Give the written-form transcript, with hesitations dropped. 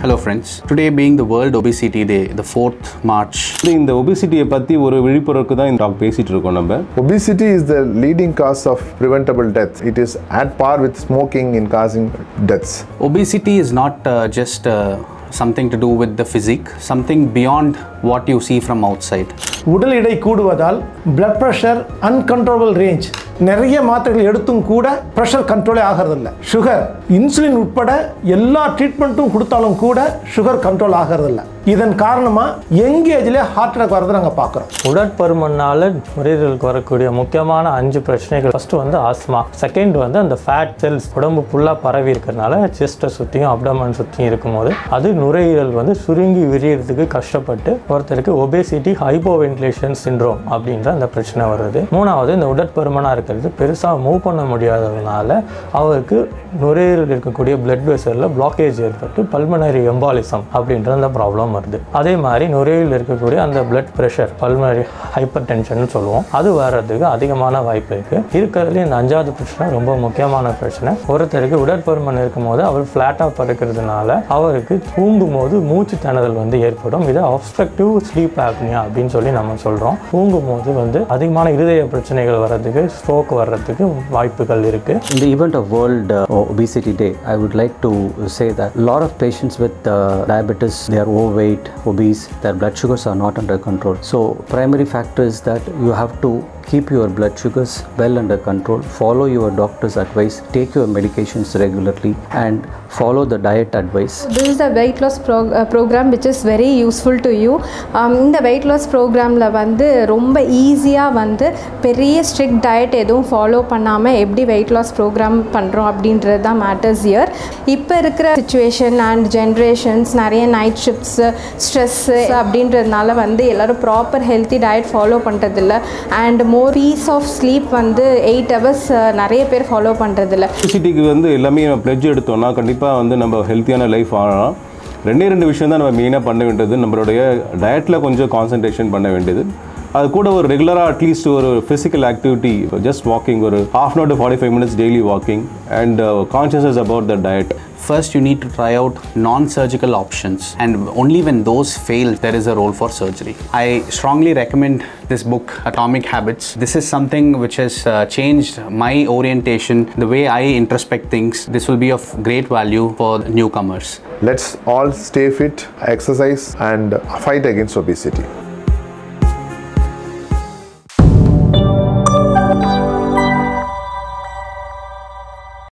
Hello friends. Today being the World Obesity Day, the 4th March. இந்த obesity பத்தி ஒரு விழிப்புணர்வுக்கு தான் இந்த டாக் பேசிட்டு இருக்கோம் நம்ம. Obesity is the leading cause of preventable death. It is at par with smoking in causing deaths. Obesity is not just something to do with the physique, something beyond what you see from outside. உடல் எடை கூடுவதால் blood pressure uncontrollable range நிறைய மாத்திரைகள் எடுத்தும் கூட pressure கண்ட்ரோலே ஆகிறதில்ல. Sugar insulin உட்பட எல்லா ட்ரீட்மெண்ட்டும் கொடுத்தாலும் கூட சுகர் கண்ட்ரோல் ஆகிறதில்ல. இதன் காரணமாக யங் ஏஜ்லேயே ஹார்ட் அட்டாக் வரதை நாங்கள் பார்க்குறோம். உடற்பருமனால் நுரையீரலுக்கு வரக்கூடிய முக்கியமான 5 பிரச்சனைகள். ஃபஸ்ட்டு வந்து ஆஸ்மா, செகண்ட் வந்து அந்த ஃபேட் செல்ஸ் உடம்பு ஃபுல்லாக பரவி இருக்கிறதுனால செஸ்ட்டை சுற்றியும் அப்டமன் சுற்றியும் இருக்கும்போது அது நுரையீரல் வந்து சுருங்கி விரியறதுக்கு கஷ்டப்பட்டு ஒருத்தருக்கு ஒபேசிட்டி ஹைப்போவென்டிலேஷன் சிண்ட்ரோம் அப்படின்ற அந்த பிரச்சனை வருது. மூணாவது இந்த உடற்பருமனாக இருக்கிறது பெருசாக மூவ் பண்ண முடியாததுனால அவருக்கு நுரையீரல் இருக்கக்கூடிய பிளட் வெசலில் பிளாக்கேஜ் ஏற்பட்டு பல்மனரி எம்பாலிசம் அப்படின்ற அந்த ப்ராப்ளம் வருது. அதே மாதிரி நுரையீரலில் இருக்கக்கூடிய அந்த blood pressure pulmonary hyper tension சொல்லுவோம், அது வர்றதுக்கு அதிகமான வாய்ப்பு இருக்குது. இருக்கிறதுல இந்த 5வது பிரச்சனை ரொம்ப முக்கியமான பிரச்சனை. ஒருத்தருக்கு உடற்பருமன் இருக்கும் போது அவர் ஃப்ளாட்டாக படுக்கிறதுனால அவருக்கு தூங்கும் போது மூச்சு திணறல் வந்து ஏற்படும். இது ஆப்ஸ்ட்ரக்டிவ் ஸ்லீப் ஆப்னியா அப்படின்னு சொல்லி நம்ம சொல்கிறோம். தூங்கும் போது வந்து அதிகமான இருதய பிரச்சனைகள் வர்றதுக்கு, ஸ்ட்ரோக் வர்றதுக்கு வாய்ப்புகள் இருக்குது. In the event of World Obesity Day, I would like to say that a lot of patients with diabetes, they are overweight, obese, their blood sugars are not under control. So primary factor is that you have to keep your blood sugars well under control, follow your doctor's advice, take your medications regularly and follow the diet advice. This is a weight loss program which is very useful to you. இந்த weight loss programல வந்து ரொம்ப ஈஸியாக வந்து பெரிய strict diet எதுவும் follow பண்ணாமல் எப்படி weight loss program பண்ணுறோம் அப்படின்றது தான் மேட்டர்ஸ் இயர். இப்போ இருக்கிற சிச்சுவேஷன் அண்ட் ஜென்ரேஷன்ஸ் நிறைய நைட் ஷிஃப்ட்ஸு, ஸ்ட்ரெஸ்ஸு அப்படின்றதுனால வந்து எல்லோரும் ப்ராப்பர் ஹெல்த்தி டயட் ஃபாலோ பண்ணுறதில்ல and more piece of sleep வந்து 8 hours நிறைய பேர் ஃபாலோ பண்ணுறதில்ல. ஒபிசிட்டிக்கு வந்து எல்லாமே நம்ம பிளட்ஜ் எடுத்தோம்னா கண்டிப்பாக வந்து நம்ம ஹெல்த்தியான லைஃப் ஆகலாம். ரெண்டு விஷயம் தான் நம்ம மெயினாக பண்ண வேண்டியது. நம்மளுடைய டயட்டில் கொஞ்சம் கான்சன்ட்ரேஷன் பண்ண வேண்டியது. அது கூட ஒரு ரெகுலராக அட்லீஸ்ட் ஒரு ஃபிசிக்கல் ஆக்டிவிட்டி, ஜஸ்ட் வாக்கிங், ஒரு half an hour to 45 minutes daily walking and consciousness about the diet. First, you need to try out non-surgical options, and only when those fail, there is a role for surgery. I strongly recommend this book, Atomic Habits. This is something which has changed my orientation, the way I introspect things. This will be of great value for newcomers. Let's all stay fit, exercise and fight against obesity.